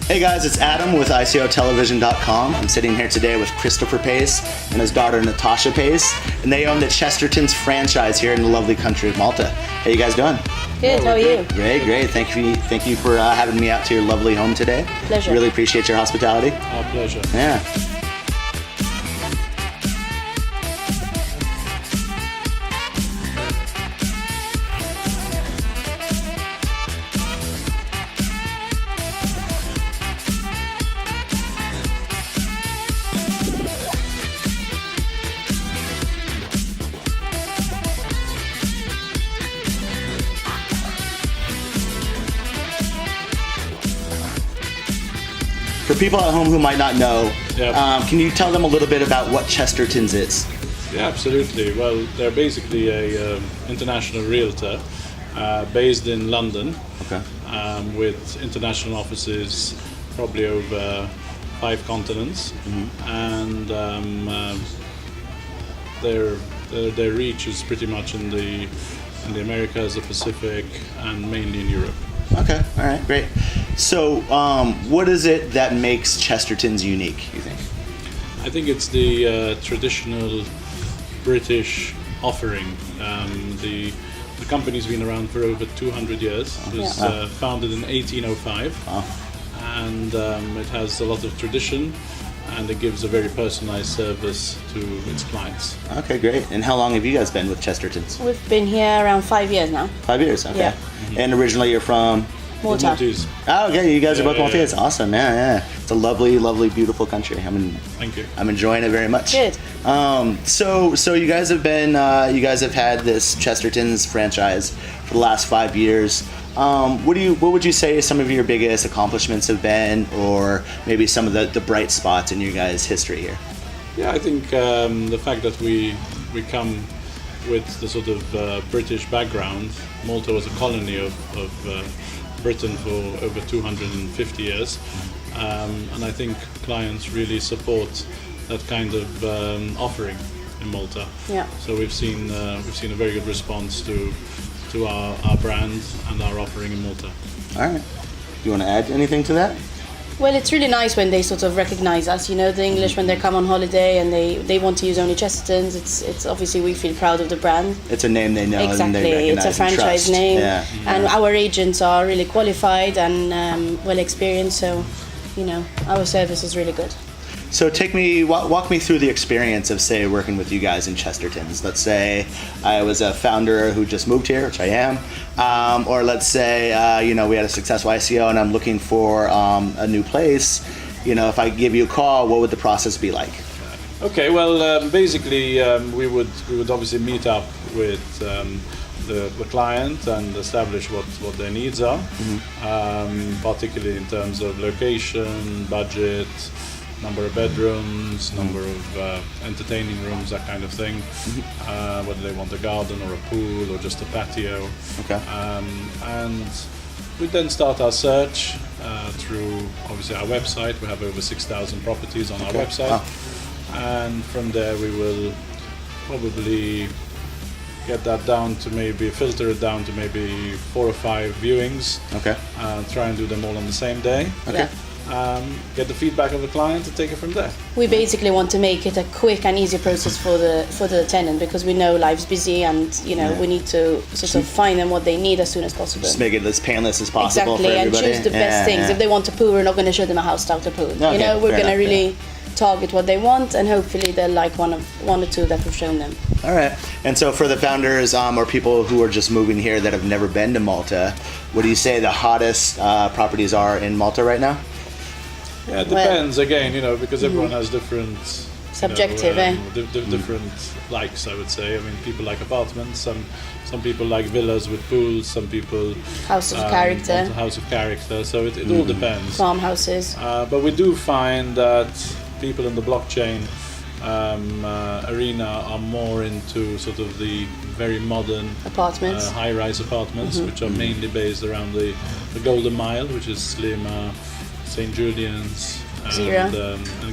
Hey guys, it's Adam with ICOtelevision.com. I'm sitting here today with Christopher Pace and his daughter Natasha Pace, and they own the Chestertons franchise here in the lovely country of Malta. How you guys doing? Good, how are you? Great. Thank you for having me out to your lovely home today. Pleasure. Really appreciate your hospitality. Our pleasure. Yeah. For people at home who might not know, can you tell them a little bit about what Chestertons is? Yeah, absolutely. Well, they're basically a international realtor based in London, with international offices probably over 5 continents, and their reach is pretty much in the Americas, the Pacific, and mainly in Europe. Okay, all right, great. So, what is it that makes Chestertons unique, you think? I think it's the traditional British offering. The company's been around for over 200 years. It was founded in 1805, and it has a lot of tradition, and it gives a very personalized service to its clients. Okay, great. And how long have you guys been with Chestertons? We've been here around 5 years now. 5 years, okay. Yeah. And originally you're from? Malta. Maltese. Oh, okay, you guys are both Maltese. Yeah. Awesome, yeah. It's a lovely, beautiful country. Thank you. I'm enjoying it very much. Good. So you guys have been, you guys have had this Chestertons franchise for the last 5 years. What would you say some of your biggest accomplishments have been, or maybe some of the bright spots in your guys' history here? Yeah, I think the fact that we come with the sort of British background. Malta was a colony of Britain for over 250 years, and I think clients really support that kind of offering in Malta. Yeah. So we've seen a very good response to our brand and our offering in Malta. All right. You want to add anything to that? Well, it's really nice when they sort of recognize us. You know, the English, when they come on holiday and they want to use only Chestertons, it's obviously we feel proud of the brand. It's a name they know Exactly. and they recognize. It's a franchise and trust. name, Yeah. and our agents are really qualified and well experienced. So, you know, our service is really good. So walk me through the experience of, say, working with you guys in Chestertons. Let's say I was a founder who just moved here, which I am, or let's say we had a successful ICO and I'm looking for a new place. You know, if I give you a call, what would the process be like? Okay, well, basically, we would obviously meet up with the client and establish what their needs are, particularly in terms of location, budget, number of bedrooms, number of entertaining rooms, that kind of thing. Whether they want a garden or a pool or just a patio. Okay. And we then start our search through obviously our website. We have over 6,000 properties on our website, and from there we will probably get that down to filter it down to maybe 4 or 5 viewings. Okay. Try and do them all on the same day. Okay. Yeah. Get the feedback of the client and take it from there. We basically want to make it a quick and easy process for the tenant, because we know life's busy and we need to sort of find them what they need as soon as possible. Just make it as painless as possible exactly, for everybody. and choose the best things. Yeah. If they want a pool, we're not going to show them a house without a pool. Okay, you know, we're fair going to enough, really target what they want, and hopefully they'll like one or two that we've shown them. All right. And so for the founders or people who are just moving here that have never been to Malta, what do you say the hottest properties are in Malta right now? Yeah, it depends again, because everyone has different subjective, different likes. I would say. I mean, people like apartments. Some people like villas with pools. Some people house of character. Want a house of character. So it all depends. Farmhouses. But we do find that people in the blockchain arena are more into sort of the very modern apartments, high-rise apartments, which are mainly based around the Golden Mile, which is Slima, St. Julian's, and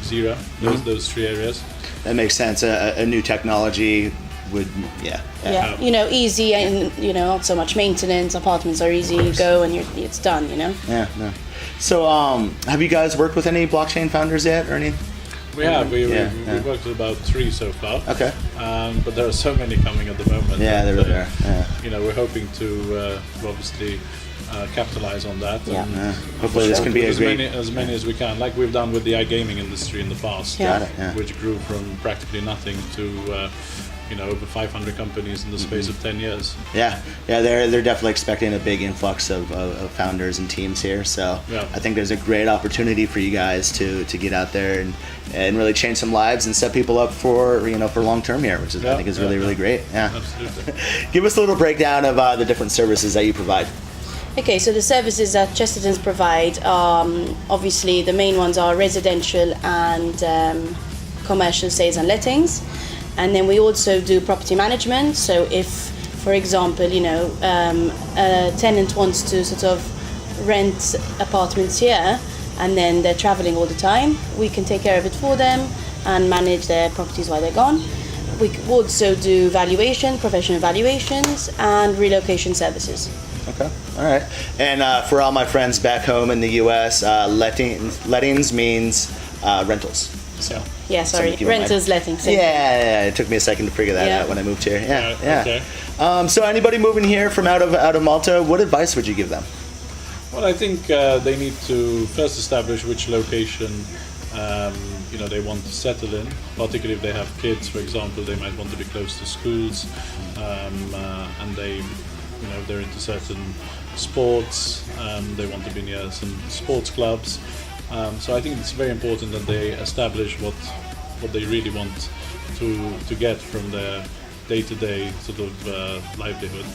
Xira. Those 3 areas. That makes sense. A new technology would yeah. Yeah, you know, easy and, you know, not so much maintenance. Apartments are easy, you go and it's done, you know? Yeah, no. So, have you guys worked with any blockchain founders yet or any? We have. We worked with about 3 so far. Okay. But there are so many coming at the moment. Yeah, there really are. Yeah. You know, we're hoping to obviously capitalize on that. Yeah. And Hopefully this can be as many as we can, like we've done with the iGaming industry in the past, Yeah. Got it, yeah. which grew from practically nothing to you know, over 500 companies in the space of 10 years. Yeah, they're definitely expecting a big influx of founders and teams here. So Yeah. I think there's a great opportunity for you guys to get out there and really change some lives and set people up for, you know, for long term here, which is I think is really great. Yeah. Absolutely. Give us a little breakdown of the different services that you provide. Okay, so the services that Chestertons provide, obviously the main ones are residential and commercial sales and lettings. And then we also do property management. So if, for example, you know, a tenant wants to sort of rent apartments here and then they're traveling all the time, we can take care of it for them and manage their properties while they're gone. We also do valuation, professional valuations and relocation services. Okay, all right. And for all my friends back home in the U.S., lettings means rentals. So Yeah, sorry, rentals, lettings. yeah, it took me a second to figure that out when I moved here. Yeah. Okay. So anybody moving here from out of Malta, what advice would you give them? Well, I think they need to first establish which location you know, they want to settle in. Particularly if they have kids, for example, they might want to be close to schools, and they, you know, if they're into certain sports, they want to be near some sports clubs. So I think it's very important that they establish what they really want to get from their day-to-day sort of livelihood.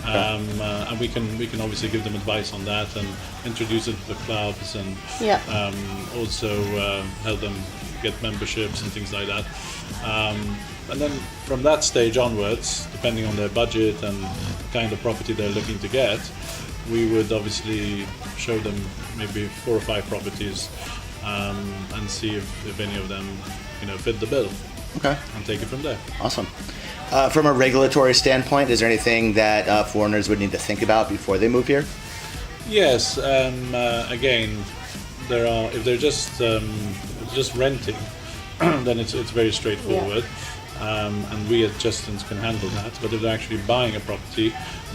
And we can obviously give them advice on that and introduce them to the clubs and also help them get memberships and things like that. And then from that stage onwards, depending on their budget and the kind of property they're looking to get, we would obviously show them maybe 4 or 5 properties and see if any of them, you know, fit the bill. Okay. And take it from there. Awesome. From a regulatory standpoint, is there anything that foreigners would need to think about before they move here? Yes. Again, there are. If they're just renting, then it's very straightforward. And we as Chestertons can handle that. But if they're actually buying a property,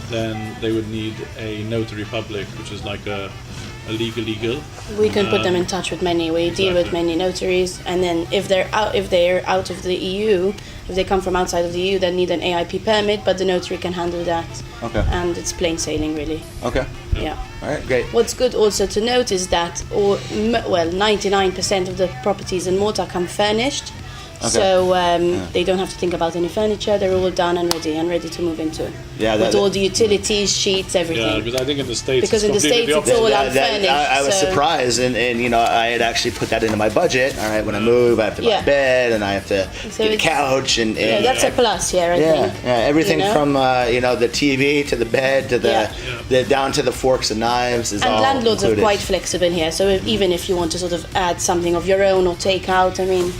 then they would need a notary public, which is like a legal. We can put them in touch with many. We deal with many notaries, and then if they're out of the EU, if they come from outside of the EU, they need an AIP permit, but the notary can handle that. Okay. And it's plain sailing, really. Okay. Yeah. All right, great. What's good also to note is that 99% of the properties in Malta come furnished. Okay. So they don't have to think about any furniture. They're all done and ready to move into. Yeah, with all the utilities, sheets, everything. Yeah, because I think in the States, because in the States it's all unfurnished. I was surprised, and you know, I had actually put that into my budget. All right, when I move, I have to buy a bed, and I have to get a couch, and that's a plus here. I think. Yeah, everything from you know, the TV to the bed to the down to the forks and knives is all included. And landlords are quite flexible here, so even if you want to sort of add something of your own or take out, I mean,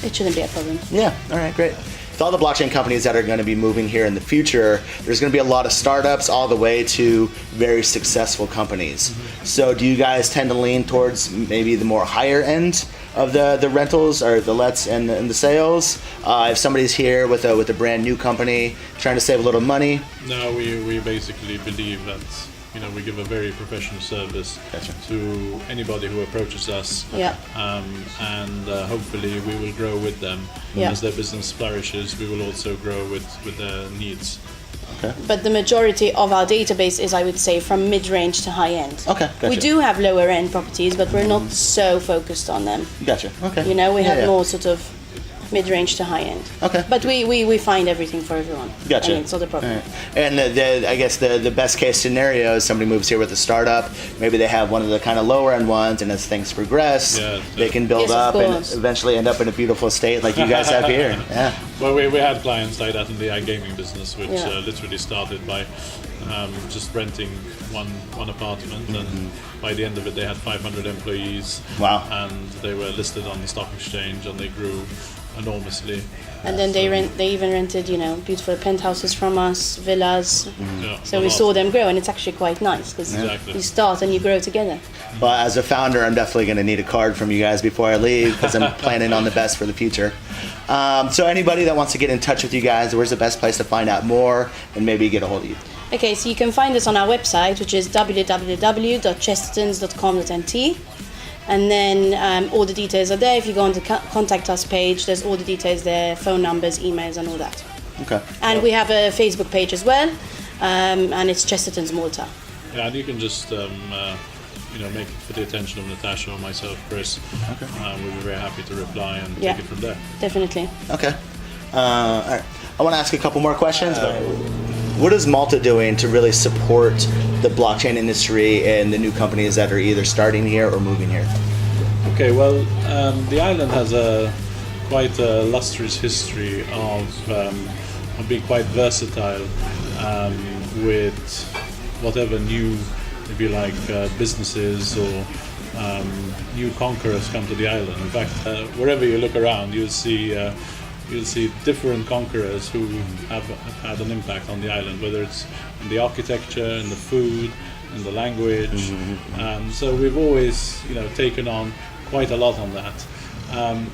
it shouldn't be a problem. Yeah, all right, great. With all the blockchain companies that are going to be moving here in the future, there's going to be a lot of startups all the way to very successful companies. So do you guys tend to lean towards maybe the more higher end of the rentals or the lets and the sales? If somebody's here with a brand new company trying to save a little money? No, we basically believe that, you know, we give a very professional service to anybody who approaches us, and hopefully we will grow with them. As their business flourishes, we will also grow with their needs. Okay. But the majority of our database is, I would say, from mid-range to high-end. Okay, gotcha. We do have lower-end properties, but we're not so focused on them. Gotcha. Okay. You know, we have more sort of mid-range to high-end. Okay. But we find everything for everyone. Gotcha. I mean, it's not a problem. Right. And I guess the best case scenario is somebody moves here with a startup. Maybe they have one of the kind of lower end ones, and as things progress, they can build up and eventually end up in a beautiful state like you guys have here. Yeah. Well, we had clients like that in the iGaming business, which literally started by just renting one apartment, and by the end of it, they had 500 employees. Wow. And they were listed on the stock exchange, and they grew enormously. And then they even rented, beautiful penthouses from us, villas. Yeah, So a we lot. saw them grow, and it's actually quite nice because Exactly. you start and you grow together. But as a founder, I'm definitely going to need a card from you guys before I leave because I'm planning on the best for the future. So anybody that wants to get in touch with you guys, where's the best place to find out more and maybe get a hold of you? Okay, so you can find us on our website, which is www.chestertons.com.nt. And then all the details are there. If you go on the contact us page, there's all the details there, phone numbers, emails, and all that. Okay. And we have a Facebook page as well, and it's Chestertons Malta. Yeah, and you can just make it for the attention of Natasha or myself, Chris. Okay. We'll be very happy to reply and Yeah. take it from there. Definitely. Okay. All right. I want to ask a couple more questions. But what is Malta doing to really support the blockchain industry and the new companies that are either starting here or moving here? Okay, well, the island has quite a lustrous history of being quite versatile with whatever new, if you like, businesses or new conquerors come to the island. In fact, wherever you look around, you'll see different conquerors who have had an impact on the island, whether it's in the architecture, in the food, in the language. So we've always, taken on quite a lot on that.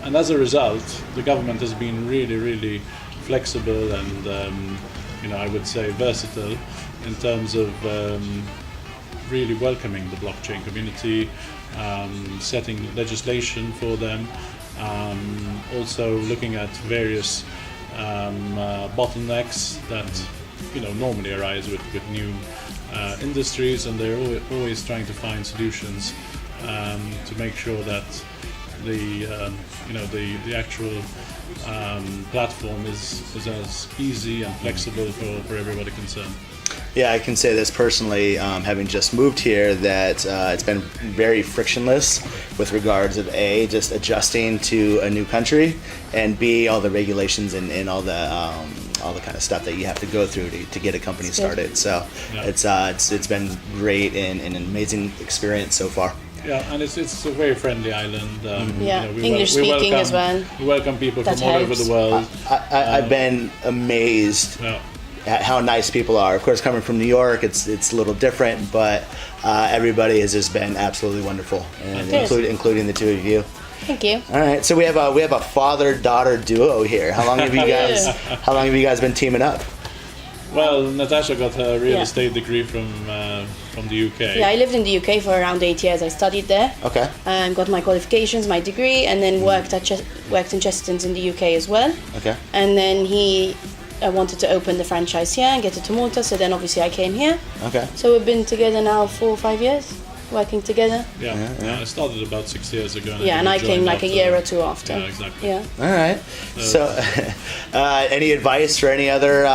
And as a result, the government has been really, really flexible and, I would say versatile in terms of really welcoming the blockchain community, setting legislation for them, also looking at various bottlenecks that normally arise with new industries, and they're always trying to find solutions to make sure that the actual platform is as easy and flexible for everybody concerned. Yeah, I can say this personally, having just moved here, that it's been very frictionless with regards of A, just adjusting to a new country, and B, all the regulations and all the kind of stuff that you have to go through to get a company started. So Yeah. it's been great and an amazing experience so far. Yeah, and it's a very friendly island. English speaking as well. We welcome people That from all over helps. the world. I've been amazed Yeah. at how nice people are. Of course, coming from New York, it's a little different, but everybody has just been absolutely wonderful, and Good. including the two of you. Thank you. All right, so we have a father-daughter duo here. How long have you guys? How long have you guys been teaming up? Well, Natasha got her real Yeah. estate degree from the UK. Yeah, I lived in the UK for around 8 years. I studied there. Okay. Got my qualifications, my degree, and then worked in Chestertons in the UK as well. Okay. And then he wanted to open the franchise here and get it to Malta, so then obviously I came here. Okay. So we've been together now 4 or 5 years, working together. Yeah. I started about 6 years ago. Yeah, and I joined came like a after year that. or two after. Yeah, exactly. Yeah. All right. So, any advice for any other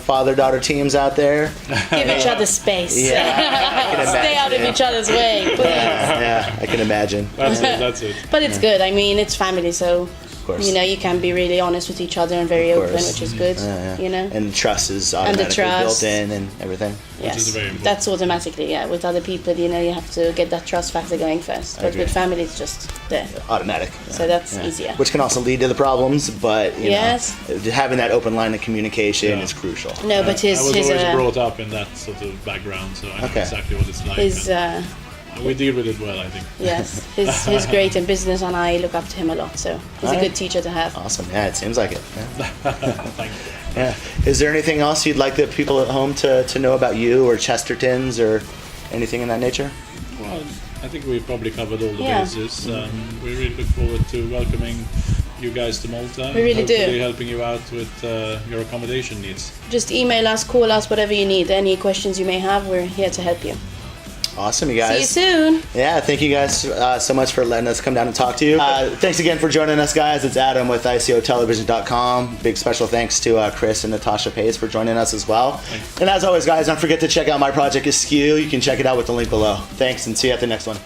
father-daughter teams out there? Give each other space. Yeah, I can Stay out of imagine, each other's way, please. Yeah, I can imagine. That's it. But it's good. I mean, it's family, so course. you can be really honest with each other and very Of open, course. which is good. Yeah. And trust is automatically trust. built in and everything. Yes, is very important. that's automatically. Yeah, with other people, you have to get that trust factor going first. But agree. with family, it's just there. Automatic. So that's easier. Which can also lead to the problems, but Yes. having that open line of communication is crucial. No, but I was his always brought up in that sort of background, so I know Okay. exactly what it's like. his and we deal with it well, I think. yes, he's great in business, and I look up to him a lot. So he's a Alright. good teacher to have. Awesome. Yeah, it seems like it. Yeah. Thank you. Yeah. Is there anything else you'd like the people at home to know about you or Chestertons or anything in that nature? Well, I think we've probably covered all the Yeah. bases. We really look forward to welcoming you guys to Malta. We really do. Hopefully helping you out with your accommodation needs. Just email us, call us, whatever you need. Any questions you may have, we're here to help you. Awesome, you guys. See you soon. Yeah, thank you guys so much for letting us come down and talk to you. Thanks again for joining us, guys. It's Adam with ICOtelevision.com. Big special thanks to Chris and Natasha Pace for joining us as well. Thanks. And as always, guys, don't forget to check out my project Askew. You can check it out with the link below. Thanks, and see you at the next one.